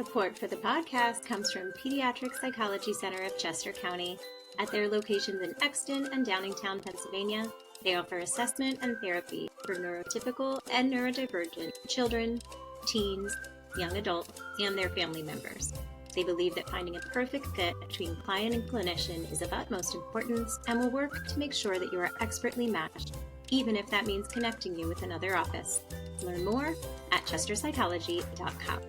Support for the podcast comes from Pediatric Psychology Center of Chester County. At their locations in Exton and Downingtown, Pennsylvania, they offer assessment and therapy for neurotypical and neurodivergent children, teens, young adults, and their family members. They believe that finding a perfect fit between client and clinician is of utmost importance and will work to make sure that you are expertly matched, even if that means connecting you with another office. Learn more at chesterpsychology.com.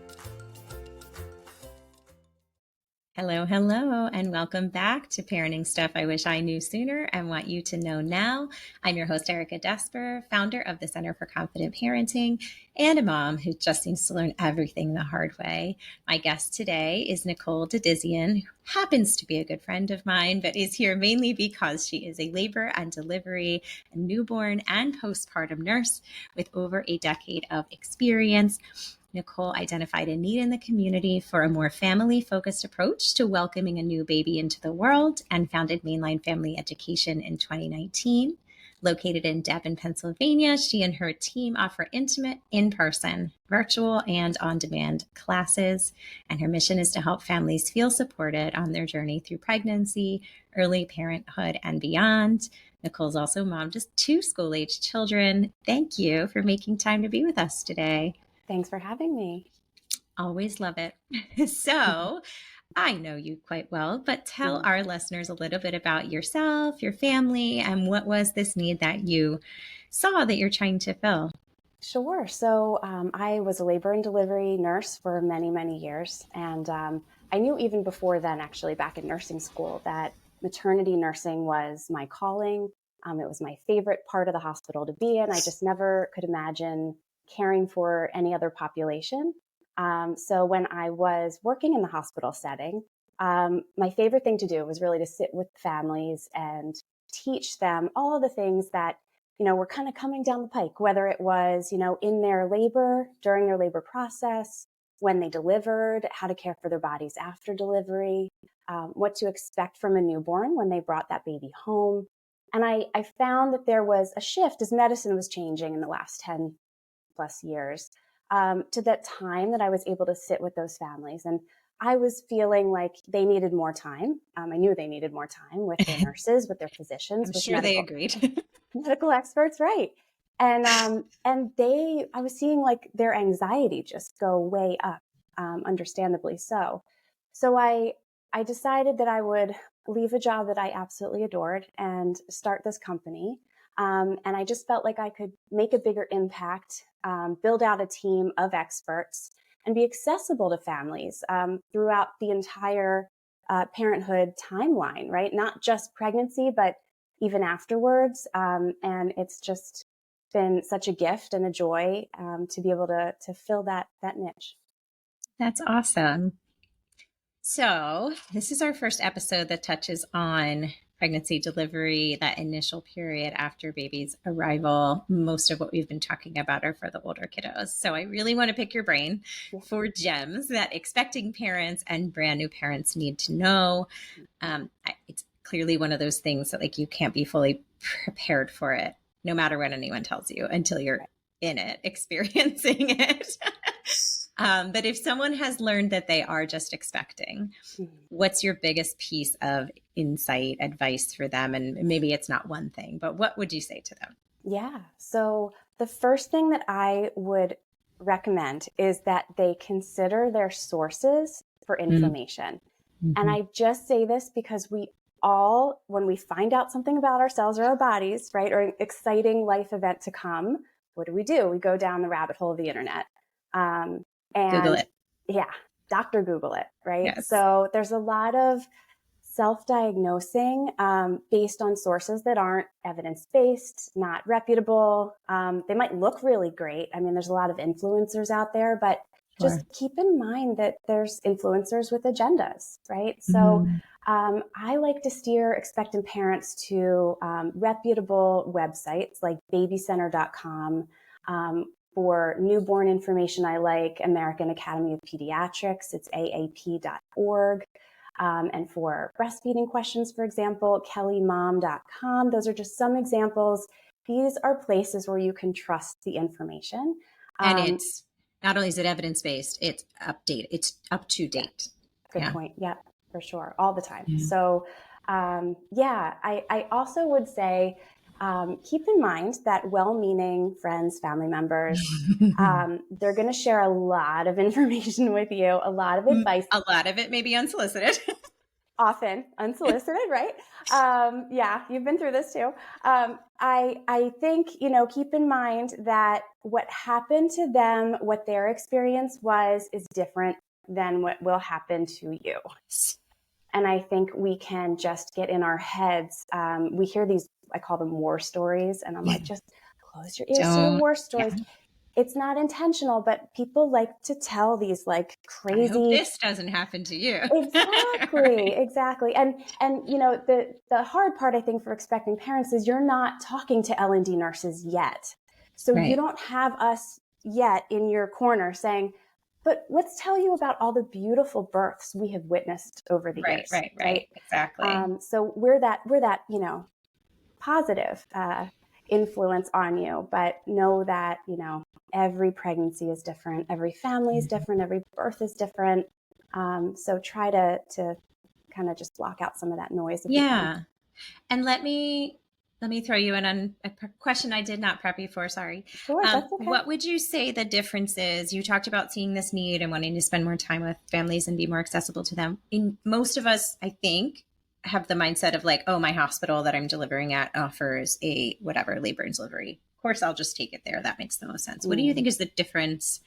Hello, and welcome back to Parenting Stuff I Wish I Knew Sooner and Want You to Know Now. I'm your host, Erica Desper, founder of the Center for Confident Parenting and a mom who just needs to learn everything the hard way. My guest today is Nicole Didizian, who happens to be a good friend of mine, but is here mainly because she is a labor and delivery, and newborn and postpartum nurse with over a decade of experience. Nicole identified a need in the community for a more family-focused approach to welcoming a new baby into the world and founded Mainline Family Education in 2019. Located in Devon, Pennsylvania, she and her team offer intimate, in-person, virtual, and on-demand classes. And her mission is to help families feel supported on their journey through pregnancy, early parenthood, and beyond. Nicole's also mom to 2 school-aged children. Thank you for making time to be with us today. Thanks for having me. Always love it. So I know you quite well, but tell our listeners a little bit about yourself, your family, and what was this need that you saw that you're trying to fill? Sure. So I was a labor and delivery nurse for many, many years. And I knew even before then, actually, back in nursing school, that maternity nursing was my calling. It was my favorite part of the hospital to be in. I just never could imagine caring for any other population. So when I was working in the hospital setting, my favorite thing to do was really to sit with families and teach them all of the things that, were kind of coming down the pike, whether it was, in their labor, during their labor process, when they delivered, how to care for their bodies after delivery, what to expect from a newborn when they brought that baby home. And I found that there was a shift as medicine was changing in the last 10 plus years, to that time that I was able to sit with those families. And I was feeling like they needed more time. I knew they needed more time with their nurses, with their physicians. I'm with sure they agreed. medical experts, right. And I was seeing like their anxiety just go way up, understandably so. So I decided that I would leave a job that I absolutely adored and start this company. And I just felt like I could make a bigger impact, build out a team of experts, and be accessible to families throughout the entire parenthood timeline, right? Not just pregnancy, but even afterwards. And it's just been such a gift and a joy to be able to fill that niche. That's awesome. So this is our first episode that touches on pregnancy, delivery, that initial period after baby's arrival. Most of what we've been talking about are for the older kiddos. So I really want to pick your brain for gems that expecting parents and brand new parents need to know. It's clearly one of those things that you can't be fully prepared for it, no matter what anyone tells you, until you're in it, experiencing it. But if someone has learned that they are just expecting, what's your biggest piece of insight, advice for them? And maybe it's not one thing, but what would you say to them? Yeah. So the first thing that I would recommend is that they consider their sources for information. Mm-hmm. And I just say this because we all, when we find out something about ourselves or our bodies, right, or an exciting life event to come, what do? We go down the rabbit hole of the internet. And Google it. Yeah, Dr. Google it, right? Yes. So there's a lot of self-diagnosing based on sources that aren't evidence-based, not reputable. They might look really great. I mean, there's a lot of influencers out there, but just keep in mind that there's influencers with agendas, right? So I like to steer expectant parents to reputable websites like babycenter.com. For newborn information, I like American Academy of Pediatrics. It's aap.org. And for breastfeeding questions, for example, kellymom.com. Those are just some examples. These are places where you can trust the information. And not only is it evidence-based, it's it's up to Yeah, date. good Yeah. point. Yeah, for sure. All the time. Yeah. So, yeah, I also would say keep in mind that well-meaning friends, family members, they're going to share a lot of information with you, a lot of advice, A lot of it may be unsolicited. often unsolicited, right? Yeah, you've been through this too. I think, keep in mind that what happened to them, what their experience was, is different than what will happen to you. And I think we can just get in our heads. We hear these, I call them war stories. And I'm like, just close your ears to the Don't. war Yeah. stories. It's not intentional, but people like to tell these like I hope crazy. this doesn't happen to you. Exactly, Right. exactly. And the hard part I think for expecting parents is you're not talking to L&D nurses yet. So you Right. don't have us yet in your corner saying, but let's tell you about all the beautiful births we have witnessed over the Right. years, Right. right? Right. Exactly. So we're that positive influence on you, but know that every pregnancy is different, every family is different, every birth is different. So try to kind of just block out some of that noise if you can. Yeah. And let me throw you in on a question I did not prep you for. Sorry. Sure, that's okay. What would you say the difference is? You talked about seeing this need and wanting to spend more time with families and be more accessible to them. In most of us, I think, have the mindset of like, oh, my hospital that I'm delivering at offers a whatever labor and delivery. Of course, I'll just take it there. That makes the most sense. What do you think is the difference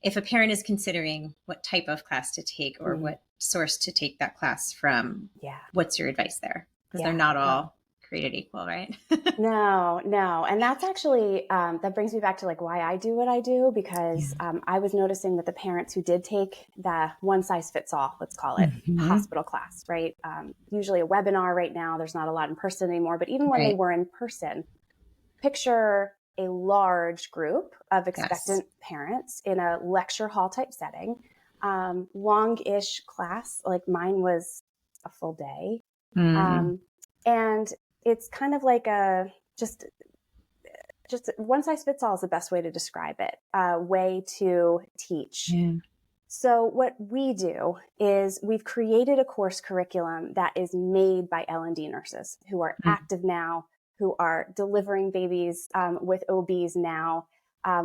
if a parent is considering what type of class to take or what source to take that class from? Yeah. What's your advice there? Because they're Yeah. not all created equal, right? No. And that's actually, that brings me back to like why I do what I do, because I was noticing that the parents who did take the one size fits all, let's call it hospital class, right? Usually a webinar right now, there's not a lot in person anymore, but even when they Right. were in person, picture a large group of expectant parents in a lecture hall type setting, long-ish class, like mine was a full day. And it's kind of like just one size fits all is the best way to describe it, way to teach. So what we do is we've created a course curriculum that is made by L&D nurses who are active now, who are delivering babies with OBs now.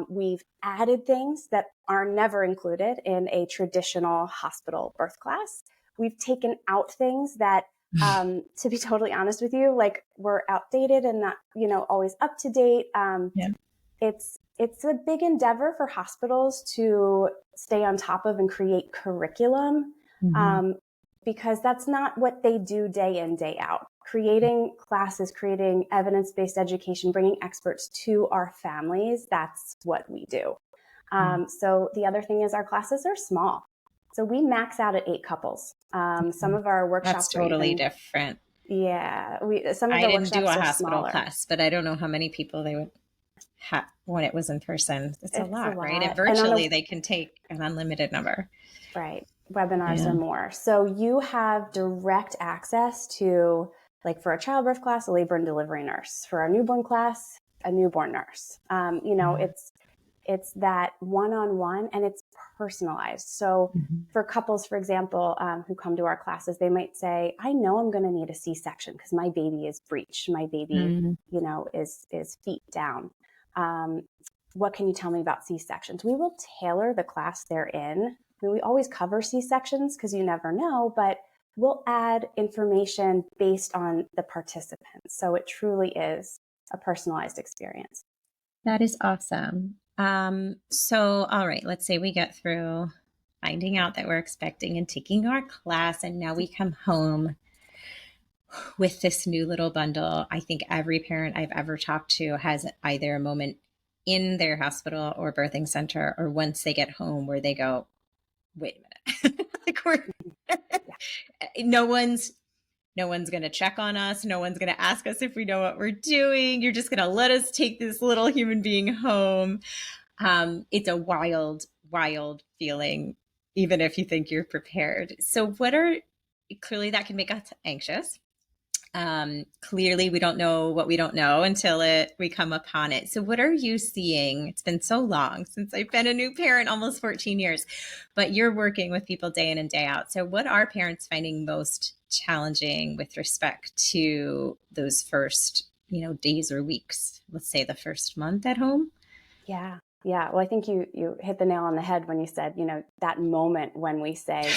We've added things that are never included in a traditional hospital birth class. We've taken out things that, to be totally honest with you, like were outdated and not, always up to date. It's a big endeavor for hospitals to stay on top of and create curriculum, because that's not what they do day in, day out. Creating classes, creating evidence-based education, bringing experts to our families, that's what we do. So the other thing is our classes are small. So we max out at 8 couples. Some of our workshops That's totally are even different. Yeah, some of I the didn't do a workshops are hospital smaller. class, but I don't know how many people they would have when it was in person. It's a lot, right? And virtually they can take an unlimited number. Right. Webinars are more. So you have direct access to, like for a childbirth class, a labor and delivery nurse. For our newborn class, a newborn nurse. It's that one-on-one and it's personalized. So for couples, for example, who come to our classes, they might say, I know I'm going to need a C-section because my baby is breech. My baby, is feet down. What can you tell me about C-sections? We will tailor the class they're in. I mean, we always cover C-sections because you never know, but we'll add information based on the participants. So it truly is a personalized experience. That is awesome. So, all right, let's say we get through finding out that we're expecting and taking our class, and now we come home with this new little bundle. I think every parent I've ever talked to has either a moment in their hospital or birthing center, or once they get home where they go, wait a minute, no one's going to check on us. No one's going to ask us if we know what we're doing. You're just going to let us take this little human being home. It's a wild, wild feeling, even if you think you're prepared. So clearly that can make us anxious. Clearly, we don't know what we don't know until we come upon it. So, what are you seeing? It's been so long since I've been a new parent, almost 14 years, but you're working with people day in and day out. So, what are parents finding most challenging with respect to those first, days or weeks? Let's say the first month at home. Yeah. Yeah. Well, I think you hit the nail on the head when you said, that moment when we say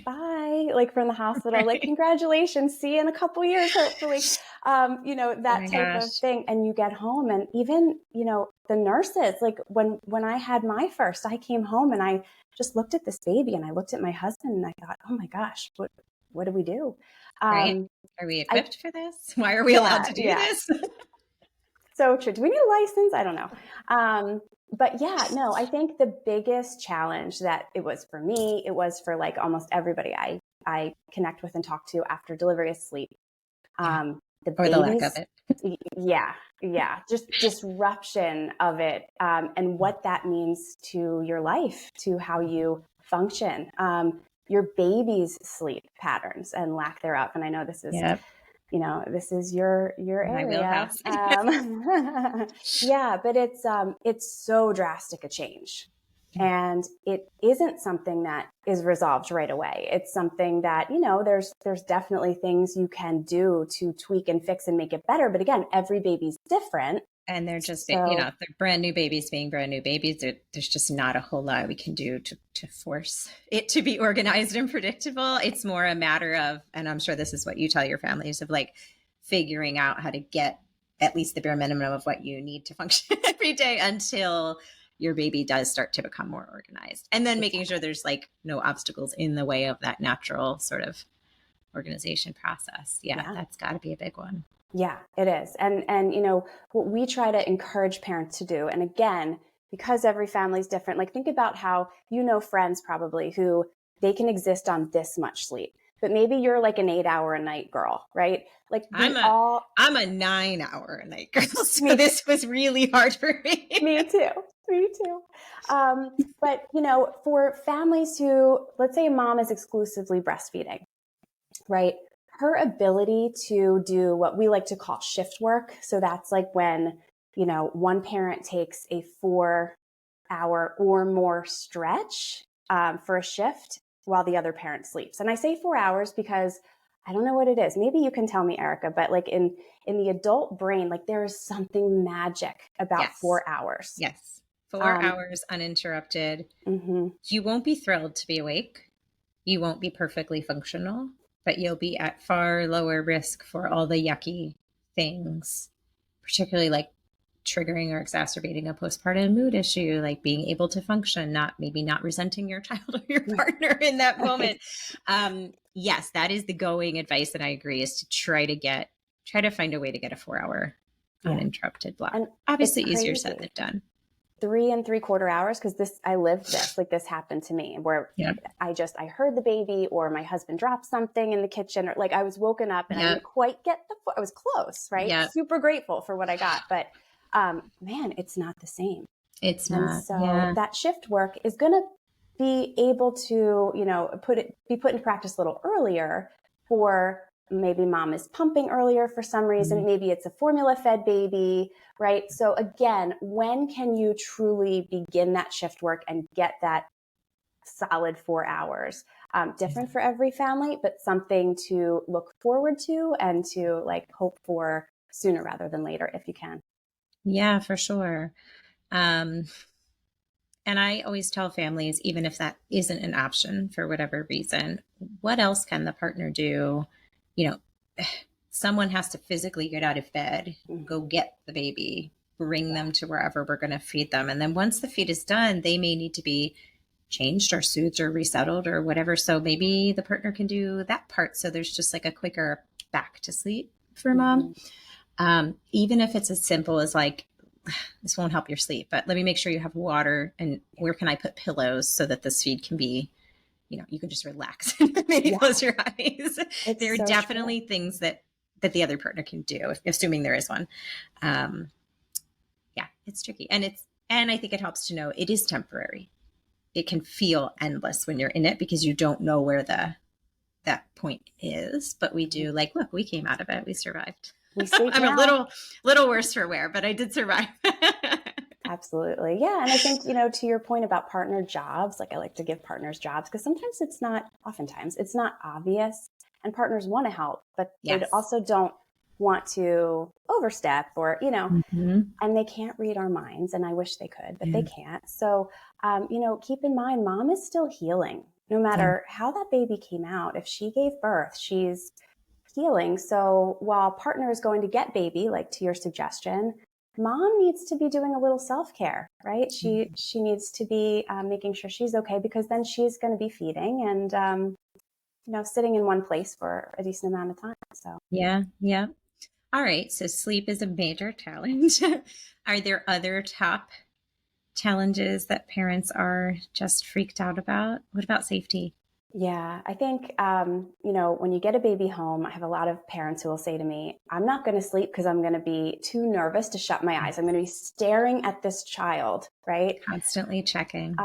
bye, like from the hospital, like, Right. congratulations, see you in a couple years, hopefully, Oh that my type of gosh. thing. And you get home and even, the nurses, like when I had my first, I came home and I just looked at this baby and I looked at my husband and I thought, oh my gosh, what do we do? Right. Um, Are we I, equipped for this? Why are we allowed yeah, to do yeah. this? So true. Do we need a license? I don't know. But yeah, no, I think the biggest challenge that it was for me, it was for like almost everybody I connect with and talk to after delivery is sleep. Yeah. The Or the lack of babies, it. yeah, yeah, just disruption of it, and what that means to your life, to how you function, your baby's sleep patterns and lack thereof. And I know Yeah. this is your My area. wheelhouse. Yeah, but it's so drastic a change. And it isn't something that is resolved right away. It's something that, there's definitely things you can do to tweak and fix and make it better. But again, every baby's different. And they're just, So they're brand new babies being brand new babies. There's just not a whole lot we can do to force it to be organized and predictable. It's more a matter of, and I'm sure this is what you tell your families, of like figuring out how to get at least the bare minimum of what you need to function every day until your baby does start to become more organized. And then making sure exactly. there's like no obstacles in the way of that natural sort of organization process. Yeah, Yeah. that's got to be a big one. Yeah, it is. And what we try to encourage parents to do, and again, because every family is different, like think about how friends probably who they can exist on this much sleep. But maybe you're like an 8 hour a night girl, right? Like I'm we a all I'm a 9 hour a night girl, so me this was really hard for me. me too. Me too. But for families who, let's say a mom is exclusively breastfeeding, right? Her ability to do what we like to call shift work. So that's like when, one parent takes a 4 hour or more stretch for a shift while the other parent sleeps. And I say 4 hours because I don't know what it is. Maybe you can tell me, Erica, but like in the adult brain, like there is something magic about Yes. 4 hours. Yes. Four Um, hours uninterrupted. mm-hmm. You won't be thrilled to be awake. You won't be perfectly functional, but you'll be at far lower risk for all the yucky things, particularly like triggering or exacerbating a postpartum mood issue, like being able to function, not resenting your child or your partner in that moment. Yes, that is the going advice, and I agree, is to try to find a way to get a 4 hour Yeah. uninterrupted block. And it's Obviously easier said crazy. than done. 3 and 3/4 hours, because I lived this, like this happened to me where Yeah. I heard the baby or my husband dropped something in the kitchen, or like I was woken up and I Yeah. didn't quite get I was close, right? Yeah. Super grateful for what I got. But man, it's not the same. It's And not. so Yeah. that shift work is going to be able to, be put into practice a little earlier for maybe mom is pumping earlier for some reason. Mhm. Maybe it's a formula fed baby, right? So again, when can you truly begin that shift work and get that solid 4 hours? Different for every family, but something to look forward to and to like hope for sooner rather than later if you can. Yeah, for sure. Um, and I always tell families, even if that isn't an option for whatever reason, what else can the partner do? You know, someone has to physically get out of bed, go get the baby, bring them to wherever we're going to feed them. And then once the feed is done, they may need to be changed or soothed or resettled or whatever. So maybe the partner can do that part. So there's just like a quicker back to sleep for mom. Mm-hmm. Even if it's as simple as like, this won't help your sleep, but let me make sure you have water, and where can I put pillows so that this feed can be, you can just relax and maybe Yeah, close your eyes. it's There are so true. definitely things that the other partner can do, assuming there is one. Um, yeah, it's tricky. And I think it helps to know it is temporary. It can feel endless when you're in it because you don't know where the that point is, but we do like, look, we came out of it. We survived. We sleep I'm a now. little worse for wear, but I did survive. Absolutely. Yeah. And I think, to your point about partner jobs, like I like to give partners jobs because oftentimes it's not obvious and partners want to help, but they Yes. also don't want to overstep or, Mm-hmm. and they can't read our minds. And I wish they could, but they Yeah. can't. So, keep in mind, mom is still healing no Yeah. matter how that baby came out. If she gave birth, she's healing. So while partner is going to get baby, like to your suggestion, mom needs to be doing a little self-care, right? She needs to be making sure she's okay because then she's going to be feeding and sitting in one place for a decent amount of time. So Yeah. Yeah. All right. So sleep is a major challenge. Are there other top challenges that parents are just freaked out about? What about safety? yeah, I think when you get a baby home, I have a lot of parents who will say to me, "I'm not going to sleep because I'm going to be too nervous to shut my eyes. I'm going to be staring at this child, right?" Constantly checking.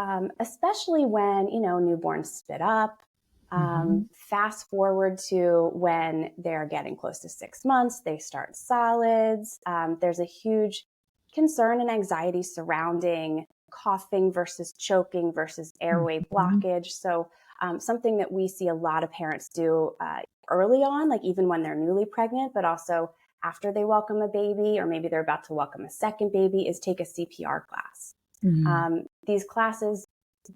Especially when, newborns spit up. Mm-hmm. Fast forward to when they're getting close to 6 months, they start solids. There's a huge concern and anxiety surrounding coughing versus choking versus airway Mm-hmm. blockage. So, something that we see a lot of parents do early on, like even when they're newly pregnant, but also after they welcome a baby, or maybe they're about to welcome a second baby, is take a CPR class. Mm-hmm. These classes,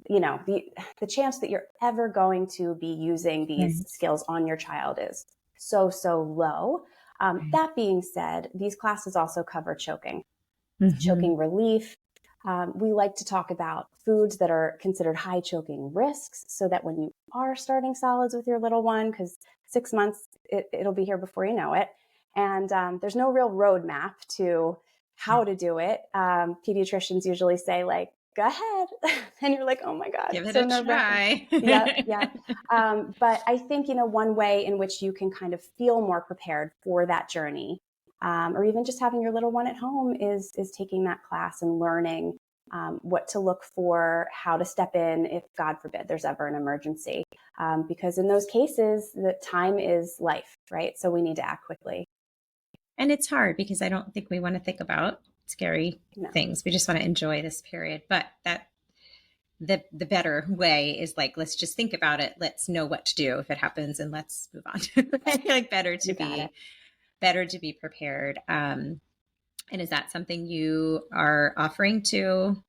the chance that you're ever going to be using these Right. skills on your child is so low. Right. That being said, these classes also cover Mm-hmm. choking relief. We like to talk about foods that are considered high choking risks so that when you are starting solids with your little one, because 6 months, it'll be here before you know it. And there's no real roadmap to how to do it. Pediatricians usually say, like, go ahead. And you're like, oh my God, Give it so a nerve wracking. try. Yep, yep. But I think, one way in which you can kind of feel more prepared for that journey, or even just having your little one at home, is taking that class and learning what to look for, how to step in if, God forbid, there's ever an emergency. Because in those cases, the time is life, right? So we need to act quickly. And it's hard because I don't think we want to think about scary No, things. We just want to enjoy this period. But that the better way is like, let's just think about it. Let's know what to do if it happens and let's move on. I feel like you got it. better to be prepared. And is that something you are offering to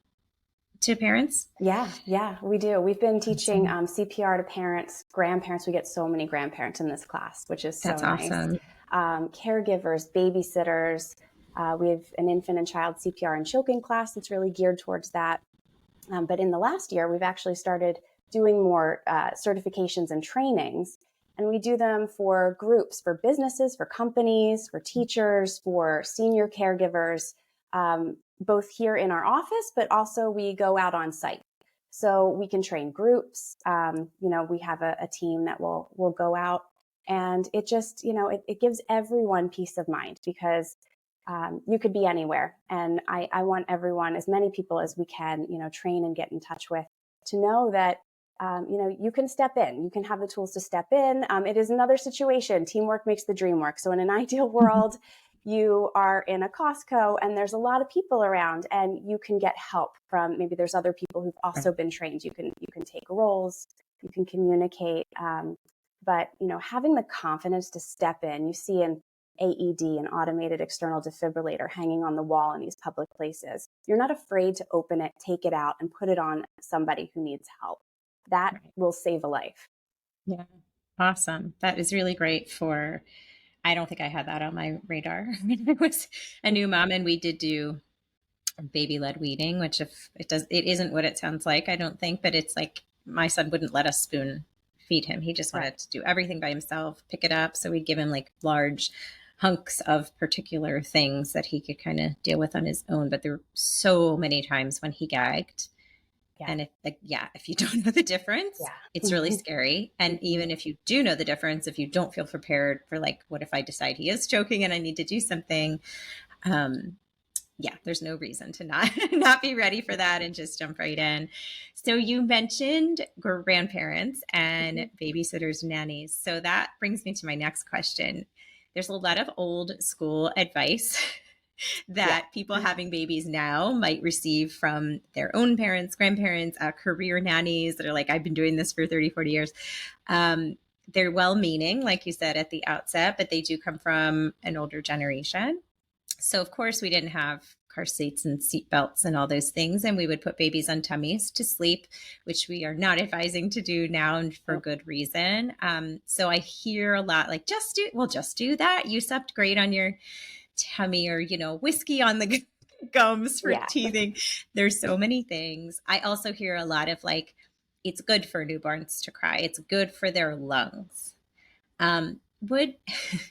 parents? Yeah, we do. We've been teaching Awesome. CPR to parents, grandparents. We get so many grandparents in this class, which is so That's nice. awesome. Caregivers, babysitters. We have an infant and child CPR and choking class that's really geared towards that. But in the last year, we've actually started doing more certifications and trainings. And we do them for groups, for businesses, for companies, for teachers, for senior caregivers, both here in our office, but also we go out on site. So we can train groups. We have a team that will go out, and it just, it gives everyone peace of mind because you could be anywhere. And I want everyone, as many people as we can, train and get in touch with, to know that, you can step in, you can have the tools to step in. It is another situation. Teamwork makes the dream work. So in an ideal world, you are in a Costco and there's a lot of people around and you can get help from, maybe there's other people who've also been trained. You can take roles, you can communicate. But, having the confidence to step in, you see in AED, an automated external defibrillator, hanging on the wall in these public places. You're not afraid to open it, take it out, and put it on somebody who needs help. That Right. will save a life. Yeah. Awesome. That is really great for, I don't think I had that on my radar when I was a new mom, and we did do baby led weaning, which if it isn't what it sounds like, I don't think, but it's like my son wouldn't let us spoon feed him. He just Right. wanted to do everything by himself, pick it up. So we'd give him like large hunks of particular things that he could kind of deal with on his own. But there were so many times when he gagged. Yeah. And if you don't know the difference, it's really Yeah. scary. And even if you do know the difference, if you don't feel prepared for like, what if I decide he is choking and I need to do something? yeah, there's no reason to not not be ready for that and just jump right in. So you mentioned grandparents and Mhm. babysitters, nannies. So that brings me to my next question. There's a lot of old school advice Yeah. that people having babies now might receive from their own parents, grandparents, career nannies that are like, I've been doing this for 30, 40 years. Um, they're well meaning, like you said at the outset, but they do come from an older generation. So, of course, we didn't have car seats and seat belts and all those things. And we would put babies on tummies to sleep, which we are not advising to do now and for Nope. good reason. So I hear a lot like, just do that. You slept great on your tummy, or, whiskey on the gums for Yeah. teething. There's so many things. I also hear a lot of like, it's good for newborns to cry. It's good for their lungs. Would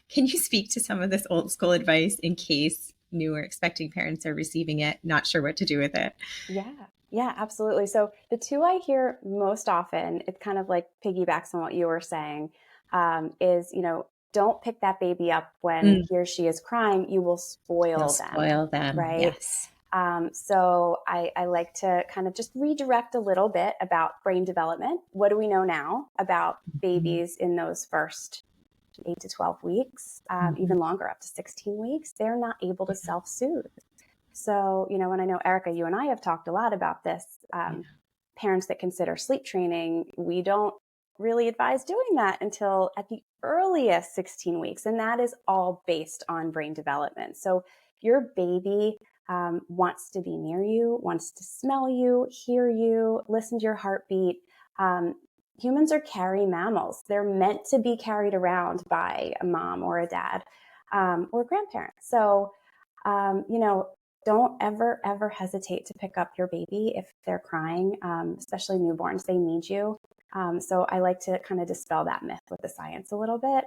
Can you speak to some of this old school advice in case new or expecting parents are receiving it, not sure what to do with it? Yeah. Yeah, absolutely. So the two I hear most often, it kind of like piggybacks on what you were saying, is, don't pick that baby up when Mm, he or she is crying. You will you'll spoil them, spoil them. right? Yes. So I like to kind of just redirect a little bit about brain development. What do we know now about Mhm. babies in those first 8 to 12 weeks, Mhm. even longer, up to 16 weeks? They're not able to Yeah. self-soothe. So, and I know, Erica, you and I have talked a lot about this. Yeah. Parents that consider sleep training, we don't really advise doing that until at the earliest 16 weeks. And that is all based on brain development. So your baby wants to be near you, wants to smell you, hear you, listen to your heartbeat. Um, Humans are carry mammals. They're meant to be carried around by a mom or a dad, or a grandparent. So, don't ever hesitate to pick up your baby if they're crying, especially newborns. They need you. So I like to kind of dispel that myth with the science a little bit.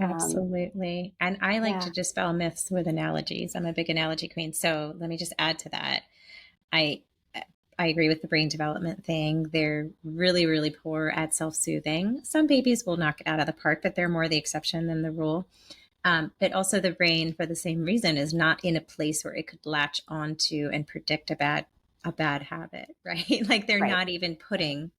Um, Absolutely. And I like to yeah. dispel myths with analogies. I'm a big analogy queen. So let me just add to that. I I agree with the brain development thing. They're really, really poor at self-soothing. Some babies will knock it out of the park, but they're more the exception than the rule. But also the brain, for the same reason, is not in a place where it could latch onto and predict a bad habit, right? Like they're Right. not even putting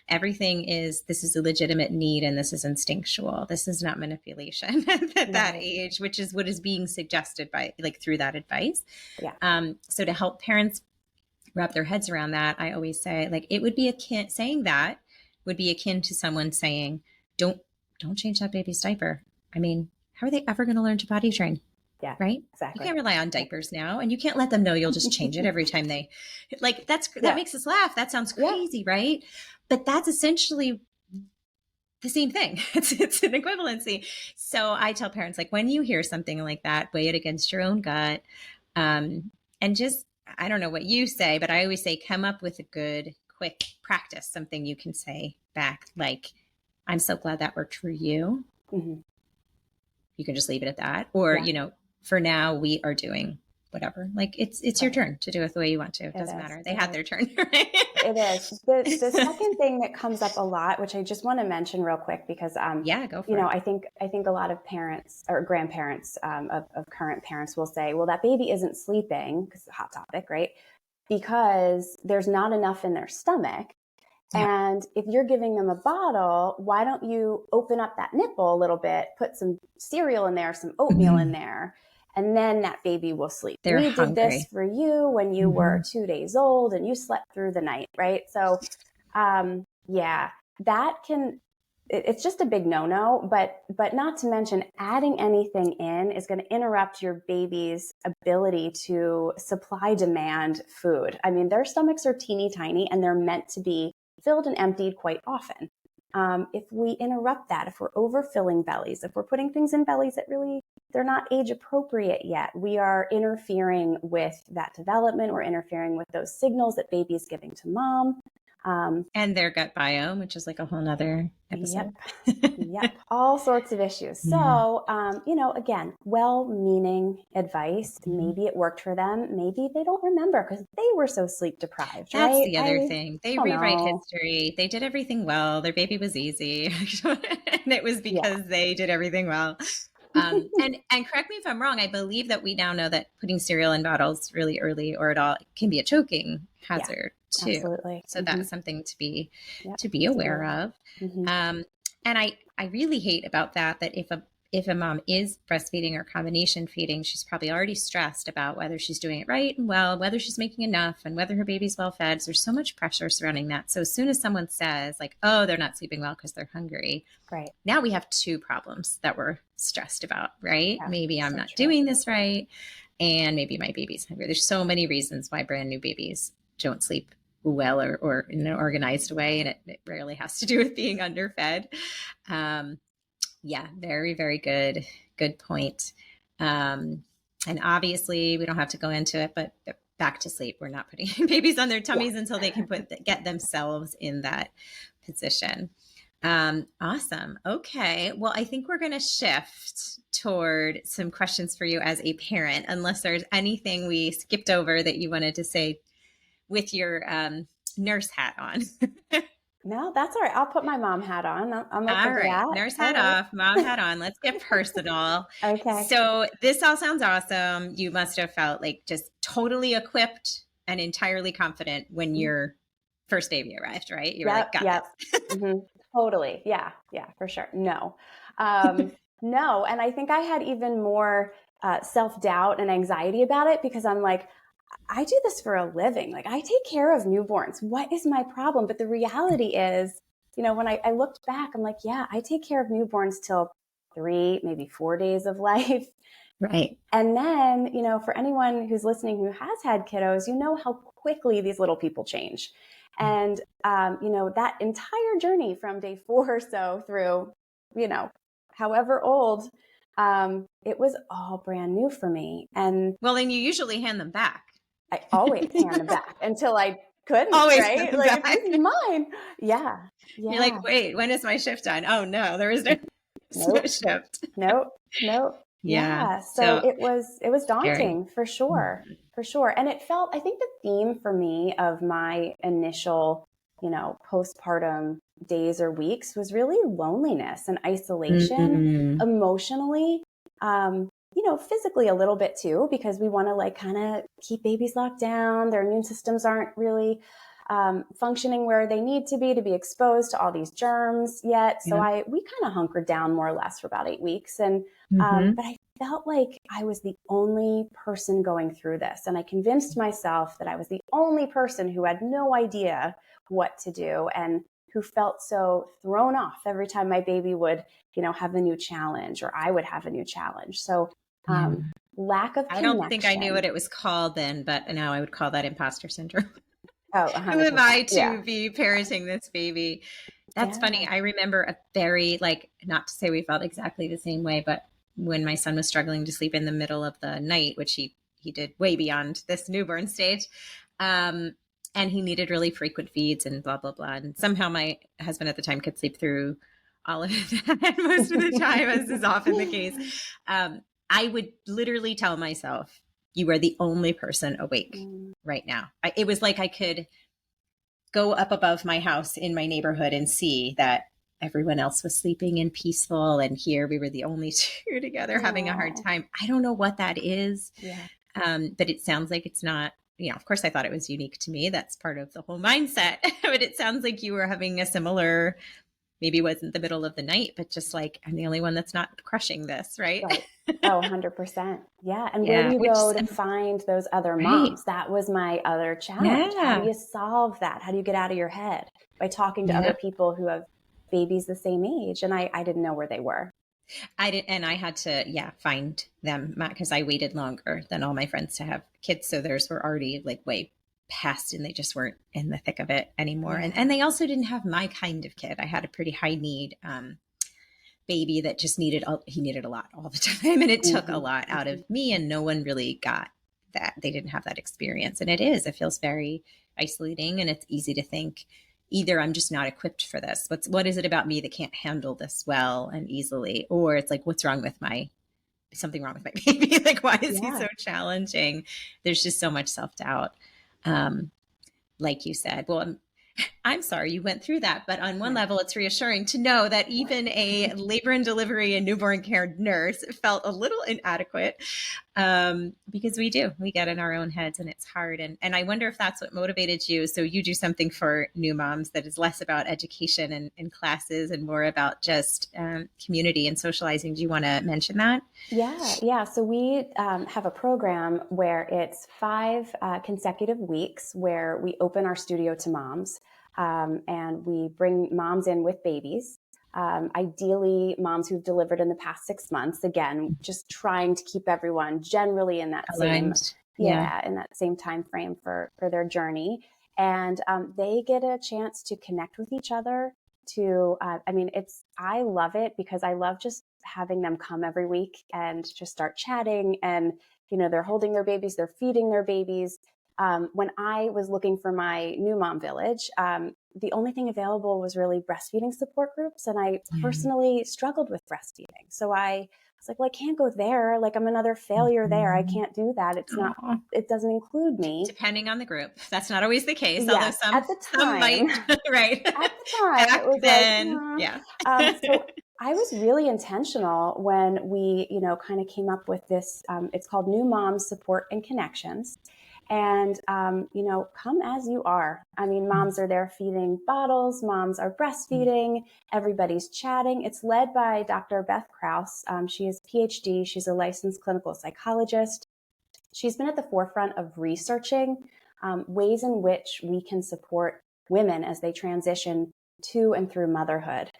everything is this is a legitimate need and this is instinctual. This is not manipulation at that Right. age, which is what is being suggested by like through that advice. Yeah. So to help parents wrap their heads around that, I always say like it would be akin saying that would be akin to someone saying, don't don't change that baby's diaper. I mean, how are they ever going to learn to potty train? Yeah. Right? You Exactly. can't rely on Yep. diapers now, and you can't let them know you'll just change it every time they like that Yeah. makes us laugh. That sounds Yeah. crazy, right? But that's essentially the same thing. It's an equivalency. So I tell parents like when you hear something like that, weigh it against your own gut. And just I don't know what you say, but I always say come up with a good, quick practice, something you can say back like, I'm so glad that worked for you. Hmm. You can just leave it at that. Or, Yeah. for now we are doing whatever. Like it's your Right. turn to do it the way you want to. It It doesn't is. matter. They It had is. their turn, right? It is. The second thing that comes up a lot, which I just want to mention real quick, because Yeah, go for it. I think a lot of parents or grandparents, of current parents will say, well, that baby isn't sleeping, because it's a hot topic, right? Because there's not enough in their stomach. Yeah. And if you're giving them a bottle, why don't you open up that nipple a little bit, put some cereal in there, some oatmeal in Mhm. there, and then that baby will sleep. They're We did this hungry. for you when you were Mhm. 2 days old and you slept through the night, right? So, yeah, that can, it's just a big no-no, but not to mention adding anything in is going to interrupt your baby's ability to supply demand food. I mean, their stomachs are teeny tiny and they're meant to be filled and emptied quite often. If we interrupt that, if we're overfilling bellies, if we're putting things in bellies that really they're not age appropriate yet, we are interfering with that development. We're interfering with those signals that baby's giving to mom. And their gut biome, which is like a whole nother Yep. episode. Yep, all sorts of issues. Yeah. So, again, well-meaning advice. Mhm. Maybe it worked for them. Maybe they don't remember because they were so sleep deprived, That's right? the other I thing. They don't rewrite know. history. They did everything well. Their baby was easy. And it was Yeah, because they did everything well. And correct me if I'm wrong. I believe that we now know that putting cereal in bottles really early or at all can be a choking Yeah, hazard too. absolutely. So that's something Yep, to be to be aware aware. of. Hmm. And I really hate about that if a mom is breastfeeding or combination feeding, she's probably already stressed about whether she's doing it right and well, whether she's making enough, and whether her baby's well fed. So there's so much pressure surrounding that. So as soon as someone says like, "Oh, they're not sleeping well because they're hungry," Right. now we have two problems that we're stressed about, right? Yeah, Maybe I'm so not true. doing this right, and maybe my baby's hungry. There's so many reasons why brand new babies don't sleep well or in an organized way, and it rarely has to do with being underfed. Um, yeah, very, very good point. And obviously, we don't have to go into it, but back to sleep. We're not putting babies on their Yeah. tummies until they can get themselves in that position. Awesome. Okay. Well, I think we're going to shift toward some questions for you as a parent, unless there's anything we skipped over that you wanted to say with your nurse hat on. No, that's all right. I'll put my mom hat on. I'm All open to right. that. Nurse All hat right. off, mom hat on. Let's get personal. Okay. So, this all sounds awesome. You must have felt like just totally equipped and entirely confident when your first baby arrived, right? You were like, Yep, got yep. this. Hmm. Totally. Yeah, yeah, for sure. No. No. And I think I had even more self-doubt and anxiety about it because I'm like, I do this for a living. Like, I take care of newborns. What is my problem? But the reality is, when I looked back, I'm like, yeah, I take care of newborns till 3, maybe 4 days of life. Right. And then, for anyone who's listening who has had kiddos, you know how quickly these little people change. And, that entire journey from day 4 or so through, however old, it was all brand new for me. And Well, then you usually hand them back. I always hand them back until I couldn't, Always hand right? them Like, back. this is mine. Yeah. You're like, Yeah. wait, when is my shift done? Oh no, there is no, there's no Nope. shift. Nope. Nope. Yeah. Yeah. So So it was scary. daunting for sure. For sure. And it felt, I think the theme for me of my initial, postpartum days or weeks was really loneliness and isolation Mm-hmm. emotionally. Physically a little bit too, because we want to like kind of keep babies locked down. Their immune systems aren't really functioning where they need to be exposed to all these germs yet. So Yeah. we kind of hunkered down more or less for about 8 weeks. And, Mm-hmm. but I felt like I was the only person going through this. And I convinced myself that I was the only person who had no idea what to do and who felt so thrown off every time my baby would, have a new challenge or I would have a new challenge. So, Yeah. lack of I don't think I knew what connection. it was called then, but now I would call that imposter syndrome. Oh, Who am I 100%. Yeah. to be parenting this baby? That's Yeah. funny. I remember a very, like, not to say we felt exactly the same way, but when my son was struggling to sleep in the middle of the night, which he did way beyond this newborn stage, and he needed really frequent feeds and blah blah blah. And somehow my husband at the time could sleep through all of that most of the time, as is often the case. I would literally tell myself, "You are the only person awake Mm, right now." It was like I could go up above my house in my neighborhood and see that everyone else was sleeping and peaceful, and here we were the only two together having a hard oh, time. I don't know what that is, yeah. but it sounds like it's not. Of course, I thought it was unique to me. That's part of the whole mindset. But it sounds like you were having a similar. Maybe it wasn't the middle of the night, but just like I'm the only one that's not crushing this, right? Right. Oh, 100%. Yeah. And where do Yeah, you which go to find those other right, moms? That was my other challenge. How do yeah, you solve that? How do you get out of your head? By talking to yeah. other people who have babies the same age. And I didn't know where they were. I did, and I had to, find them because I waited longer than all my friends to have kids, so theirs were already like way past, and they just weren't in the thick of it anymore. And Yeah. they also didn't have my kind of kid. I had a pretty high need baby that just he needed a lot all the time, and it took a Hmm. lot out Hmm. of me, and no one really got that. They didn't have that experience, and it feels very isolating, and it's easy to think either I'm just not equipped for this. What is it about me that can't handle this well and easily? Or it's like, what's wrong with something wrong with my baby? Like, why is he Yeah. so challenging? There's just so much self-doubt. Um, like you said, well, I'm sorry you went through that, but on one level, it's reassuring to know that even a labor and delivery and newborn care nurse felt a little inadequate, because we get in our own heads and it's hard. And I wonder if that's what motivated you. So you do something for new moms that is less about education and classes and more about just community and socializing. Do you want to mention that? Yeah. So we have a program where it's 5 consecutive weeks where we open our studio to moms, and we bring moms in with babies. Ideally, moms who've delivered in the past 6 months. Again, just trying to keep everyone generally in that same, Aligned. Yeah. yeah, in that same time frame for their journey, and they get a chance to connect with each other. I love it because I love just having them come every week and just start chatting, and they're holding their babies, they're feeding their babies. When I was looking for my new mom village, the only thing available was really breastfeeding support groups. And I personally struggled with breastfeeding. So I was like, well, I can't go there. Like, I'm another failure there. I can't do that. Aw. It doesn't include me. Depending on the group. That's not always the case, although Yes, some at the some time, might, right? at the time, it Back was like, then, yeah. so I was really intentional when we, kind of came up with this. It's called New Moms Support and Connections. And, come as you are. I mean, moms are there feeding bottles, moms are breastfeeding, everybody's chatting. It's led by Dr. Beth Kraus. She is PhD, she's a licensed clinical psychologist. She's been at the forefront of researching ways in which we can support women as they transition to and through motherhood.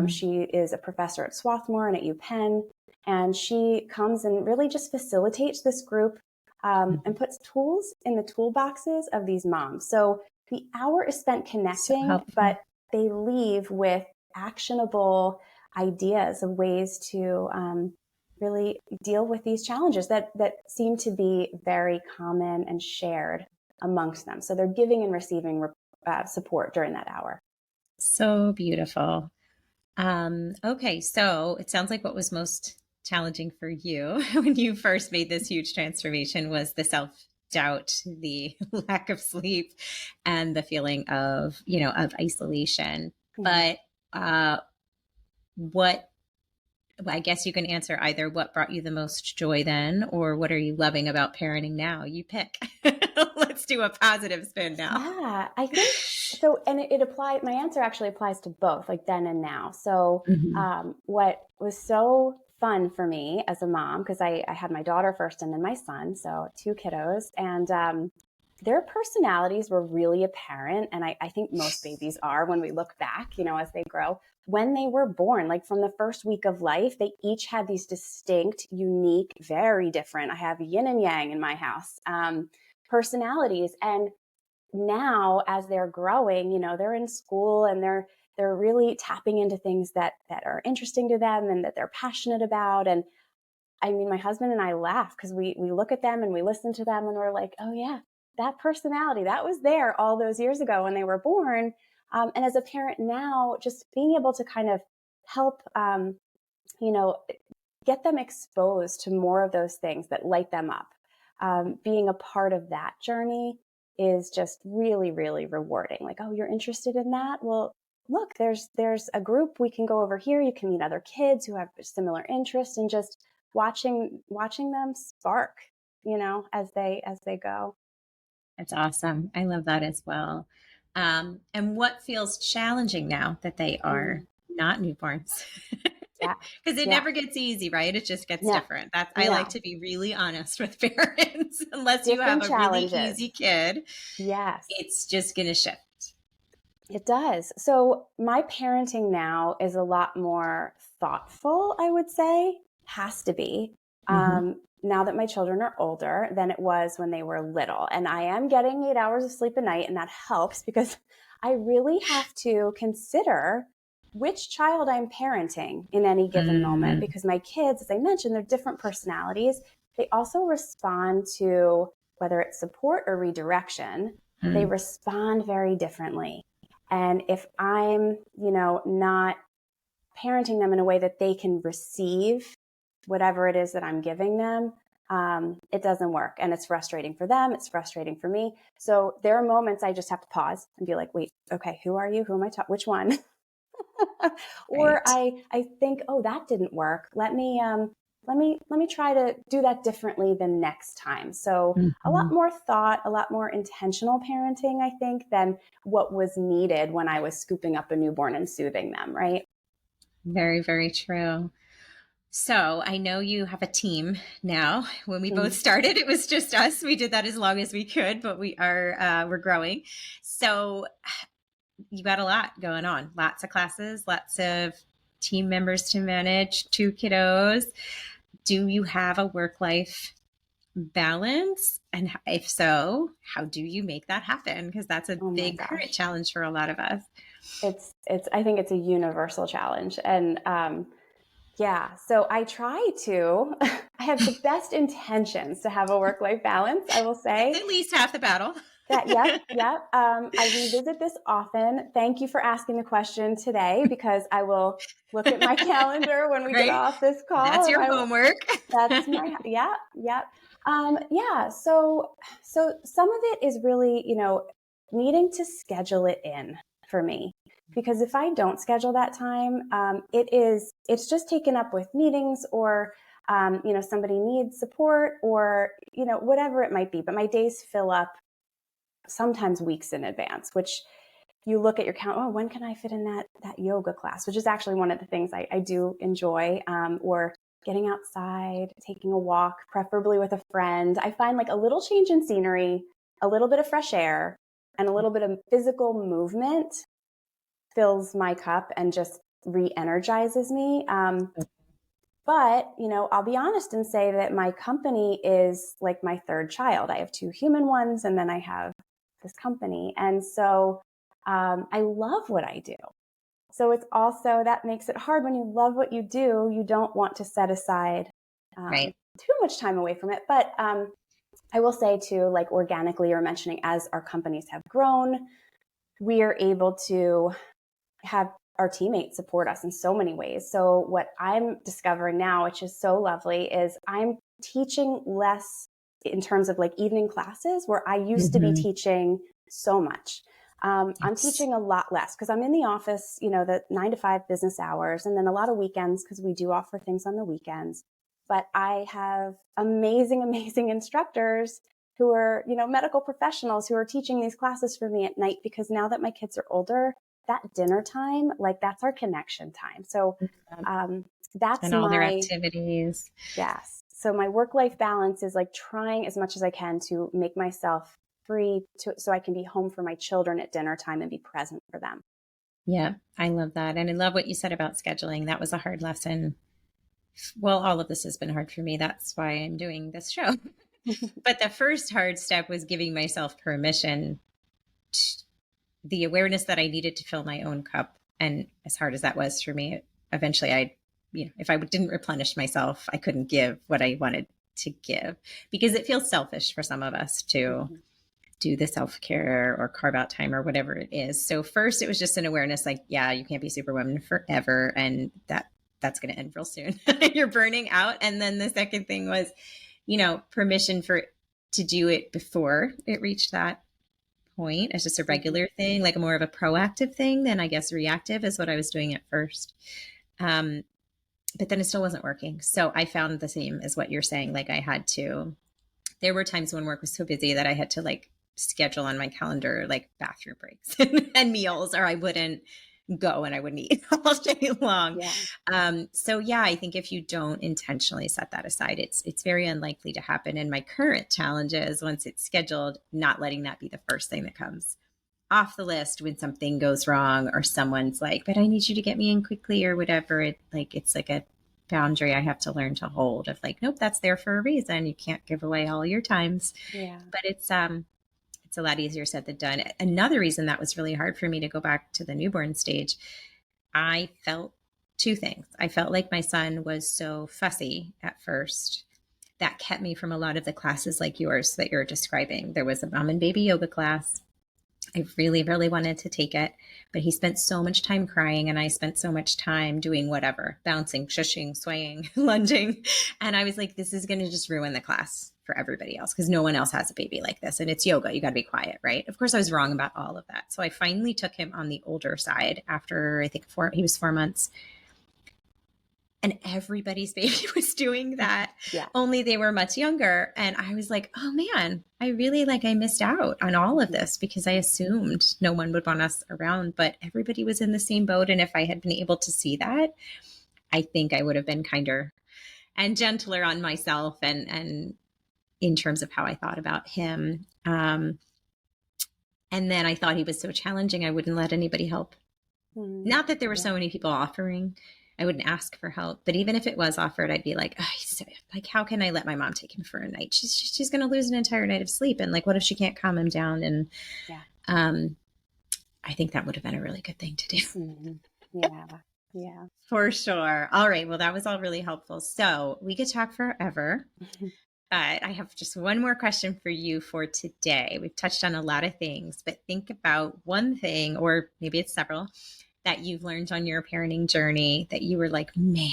She is a professor at Swarthmore and at UPenn, and she comes and really just facilitates this group, and puts tools in the toolboxes of these moms. So the hour is spent So connecting, helpful. but they leave with actionable ideas of ways to really deal with these challenges that seem to be very common and shared amongst them. So they're giving and receiving support during that hour. So beautiful. Okay, so it sounds like what was most challenging for you when you first made this huge transformation was the self-doubt, the lack of sleep, and the feeling of isolation. Mhm. But what I guess you can answer either what brought you the most joy then, or what are you loving about parenting now? You pick. Let's do a positive spin now. Yeah, I think so. And my answer actually applies to both, like then and now. So, Mhm. what was so fun for me as a mom, because I had my daughter first and then my son, so 2 kiddos, and their personalities were really apparent. And I think most babies are when we look back, as they grow. When they were born, like from the first week of life, they each had these distinct, unique, very different. I have yin and yang in my house. Personalities. And now as they're growing, they're in school and they're really tapping into things that are interesting to them and that they're passionate about. And I mean, my husband and I laugh because we look at them and we listen to them and we're like, oh yeah, that personality that was there all those years ago when they were born. And as a parent now, just being able to kind of help, you know, get them exposed to more of those things that light them up. Being a part of that journey is just really, really rewarding. Like, oh, you're interested in that? Well, look, there's a group we can go over here. You can meet other kids who have similar interests, and just watching them spark, as they go. That's awesome. I love that as well. And what feels challenging now that they are Mm, not newborns? yeah, Because it yeah, never gets easy, right? It just gets no, different. I like no, to be really honest with parents. Unless you have different a really challenges. easy kid, Yes. it's just going to shift. It does. So my parenting now is a lot more thoughtful, I would say, has to be. Mhm. Now that my children are older than it was when they were little. And I am getting 8 hours of sleep a night, and that helps because I really have to consider which child I'm parenting in any given moment, Mm, because my kids, as I mentioned, they're different personalities. They also respond to whether it's support or redirection, they mm. respond very differently. And if I'm, not parenting them in a way that they can receive whatever it is that I'm giving them, it doesn't work. And it's frustrating for them. It's frustrating for me. So there are moments I just have to pause and be like, wait, okay, who are you? Who am I talking? Which one? Or Right. I think, oh, that didn't work. Let me try to do that differently the next time. So a lot Mhm. more thought, a lot more intentional parenting, I think, than what was needed when I was scooping up a newborn and soothing them, right? Very, very true. So I know you have a team now. When we both Mhm. started, it was just us. We did that as long as we could, but we're growing. So you got a lot going on. Lots of classes, lots of team members to manage, two kiddos. Do you have a work life balance? And if so, how do you make that happen? Because that's a Oh my big current gosh. challenge for a lot of us. I think it's a universal challenge. And yeah, so I try to, I have the best intentions to have a work life balance, I will That's say. at least half the battle. That, yep, yep. I revisit this often. Thank you for asking the question today because I will look at my calendar when we get Right? off this call That's and your homework. that's my, yeah, yep. Yeah. So some of it is really, needing to schedule it in for me. Because if I don't schedule that time, it's just taken up with meetings or, somebody needs support or, whatever it might be. But my days fill up sometimes weeks in advance, which you look at your count. Oh, when can I fit in that yoga class? Which is actually one of the things I do enjoy. Or getting outside, taking a walk, preferably with a friend. I find like a little change in scenery, a little bit of fresh air, and a little bit of physical movement fills my cup and just re-energizes me. But, I'll be honest and say that my company is like my third child. I have two human ones, and then I have this company. And so I love what I do. So it's also that makes it hard when you love what you do. You don't want to set aside Right. too much time away from it. But I will say, too, like organically, you're mentioning as our companies have grown, we are able to have our teammates support us in so many ways. So what I'm discovering now, which is so lovely, is I'm teaching less in terms of like evening classes where I used to be Mhm. teaching so much. I'm Yes. teaching a lot less because I'm in the office, the 9 to 5 business hours, and then a lot of weekends because we do offer things on the weekends. But I have amazing, amazing instructors who are, medical professionals who are teaching these classes for me at night because now that my kids are older, that dinner time, like that's our connection time. So um, that's And all their my, activities. yes. So my work life balance is like trying as much as I can to make myself free so I can be home for my children at dinner time and be present for them. Yeah, I love that. And I love what you said about scheduling. That was a hard lesson. Well, all of this has been hard for me. That's why I'm doing this show. But the first hard step was giving myself permission, the awareness that I needed to fill my own cup. And as hard as that was for me, eventually if I didn't replenish myself, I couldn't give what I wanted to give because it feels selfish for some of us to Mhm. do the self-care or carve out time or whatever it is. So first it was just an awareness like, yeah, you can't be superwoman forever. And that's going to end real soon. You're burning out. And then the second thing was, permission to do it before it reached that point as just a Mhm. regular thing, like more of a proactive thing than I guess reactive is what I was doing at first. Um, but then it still wasn't working. So I found the same as what you're saying. Like there were times when work was so busy that I had to like schedule on my calendar like bathroom breaks and meals, or I wouldn't go and I wouldn't eat all day long. Yeah. So yeah, I think if you don't intentionally set that aside, it's very unlikely to happen. And my current challenge is once it's scheduled, not letting that be the first thing that comes off the list when something goes wrong or someone's like, but I need you to get me in quickly or whatever. It's like a boundary I have to learn to hold of like, nope, that's there for a reason. You can't give away all your times. Yeah. But it's a lot easier said than done. Another reason that was really hard for me to go back to the newborn stage, I felt two things. I felt like my son was so fussy at first that kept me from a lot of the classes like yours that you're describing. There was a mom and baby yoga class I really, really wanted to take it, but he spent so much time crying and I spent so much time doing whatever, bouncing, shushing, swaying, lunging. And I was like, this is going to just ruin the class for everybody else because no one else has a baby like this. And it's yoga. You got to be quiet, right? Of course, I was wrong about all of that. So I finally took him on the older side after I think he was 4 months. And everybody's baby was doing that. Yeah. Only they were much younger. And I was like, oh man, I really I missed out on all of this because I assumed no one would want us around, but everybody was in the same boat. And if I had been able to see that, I think I would have been kinder and gentler on myself and in terms of how I thought about him. And then I thought he was so challenging, I wouldn't let anybody help. Not that there were so many people offering. I wouldn't ask for help, but even if it was offered, I'd be like, oh, how can I let my mom take him for a night? She's going to lose an entire night of sleep. And what if she can't calm him down? And I think that would have been a really good thing to do. Mm-hmm. Yeah. Yeah. For sure. All right. Well, that was all really helpful. So we could talk forever, but I have just one more question for you for today. We've touched on a lot of things, but think about one thing, or maybe it's several, that you've learned on your parenting journey that you were like, man,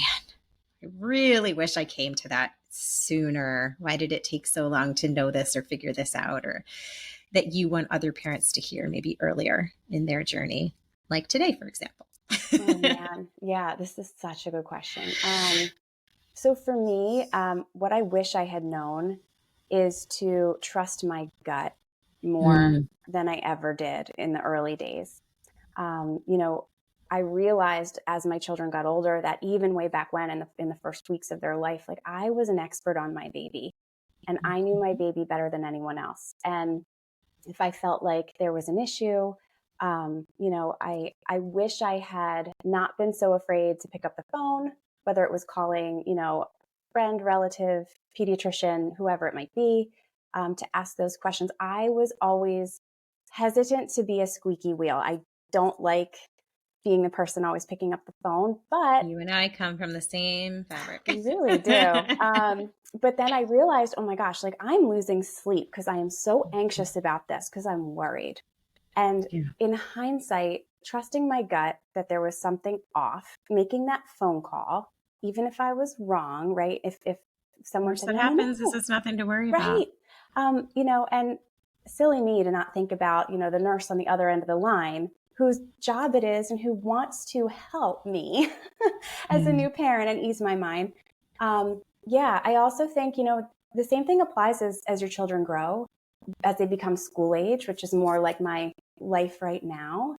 I really wish I came to that sooner. Why did it take so long to know this or figure this out? Or that you want other parents to hear maybe earlier in their journey, like today, for example. Oh man. Yeah, this is such a good question. So for me, what I wish I had known is to trust my gut more than I ever did in the early days. I realized as my children got older that even way back when in the first weeks of their life, I was an expert on my baby and I knew my baby better than anyone else. And if I felt like there was an issue, I wish I had not been so afraid to pick up the phone, whether it was calling, friend, relative, pediatrician, whoever it might be, to ask those questions. I was always hesitant to be a squeaky wheel. I don't like being the person always picking up the phone, but you and I come from the same fabric. We really do. But then I realized, oh my gosh, I'm losing sleep because I am so anxious about this because I'm worried. And in hindsight, trusting my gut that there was something off, making that phone call, even if I was wrong, right? If someone said, what happens, this is nothing to worry about. Right. And silly me to not think about, the nurse on the other end of the line whose job it is and who wants to help me as a new parent and ease my mind. I also think, the same thing applies as your children grow, as they become school age, which is more like my life right now.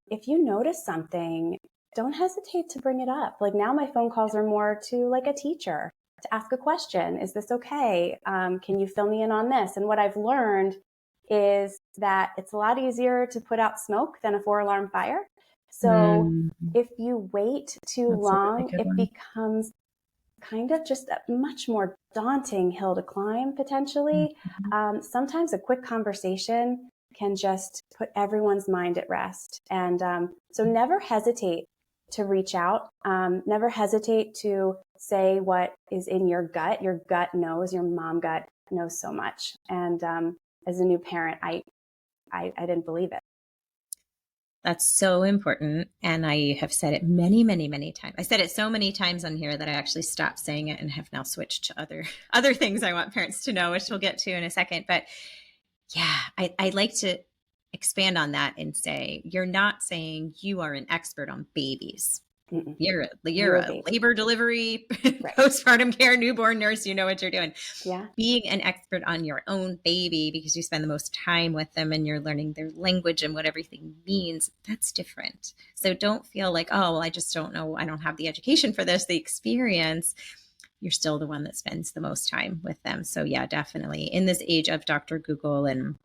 If you notice something, don't hesitate to bring it up. Now my phone calls are more to a teacher to ask a question. Is this okay? Can you fill me in on this? And what I've learned is that it's a lot easier to put out smoke than a 4-alarm fire. So if you wait too long, it becomes kind of just a much more daunting hill to climb, potentially. Sometimes a quick conversation can just put everyone's mind at rest. And so never hesitate to reach out. Never hesitate to say what is in your gut. Your gut knows, your mom gut knows so much. And as a new parent, I didn't believe it. That's so important. And I have said it many, many, many times. I said it so many times on here that I actually stopped saying it and have now switched to other things I want parents to know, which we'll get to in a second. But yeah, I'd like to expand on that and say, you're not saying you are an expert on babies. Mm-mm. You're a labor, delivery, right. Postpartum care, newborn nurse. You know what you're doing. Yeah. Being an expert on your own baby because you spend the most time with them and you're learning their language and what everything means, that's different. So don't feel like, oh, well, I just don't know. I don't have the education for this, the experience. You're still the one that spends the most time with them. So yeah, definitely. In this age of Dr. Google and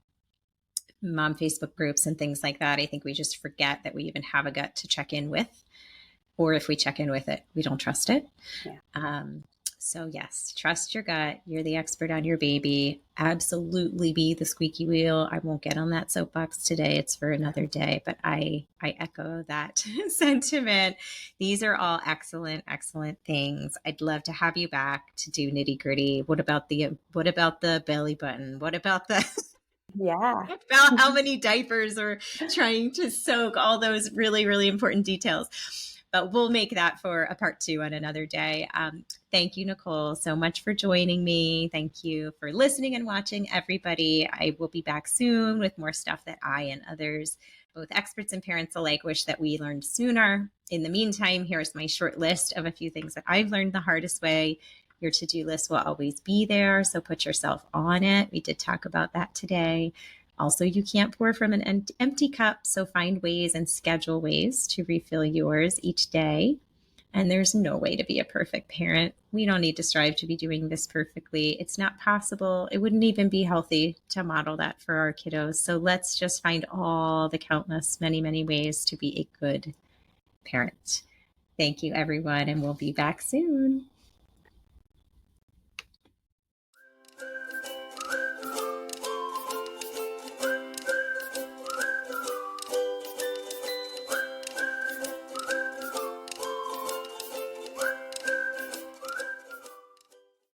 mom Facebook groups and things like that, I think we just forget that we even have a gut to check in with. Or if we check in with it, we don't trust it. Yeah. So yes, trust your gut. You're the expert on your baby. Absolutely be the squeaky wheel. I won't get on that soapbox today. It's for another day, but I echo that sentiment. These are all excellent, excellent things. I'd love to have you back to do nitty gritty. What about the belly button? What about the Yeah. about how many diapers or trying to soak, all those really, really important details. But we'll make that for a part two on another day. Thank you, Nicole, so much for joining me. Thank you for listening and watching, everybody. I will be back soon with more stuff that I and others, both experts and parents alike, wish that we learned sooner. In the meantime, here's my short list of a few things that I've learned the hardest way. Your to-do list will always be there, so put yourself on it. We did talk about that today. Also, you can't pour from an empty cup, so find ways and schedule ways to refill yours each day. And there's no way to be a perfect parent. We don't need to strive to be doing this perfectly. It's not possible. It wouldn't even be healthy to model that for our kiddos. So let's just find all the countless, many, many ways to be a good parent. Thank you, everyone, and we'll be back soon.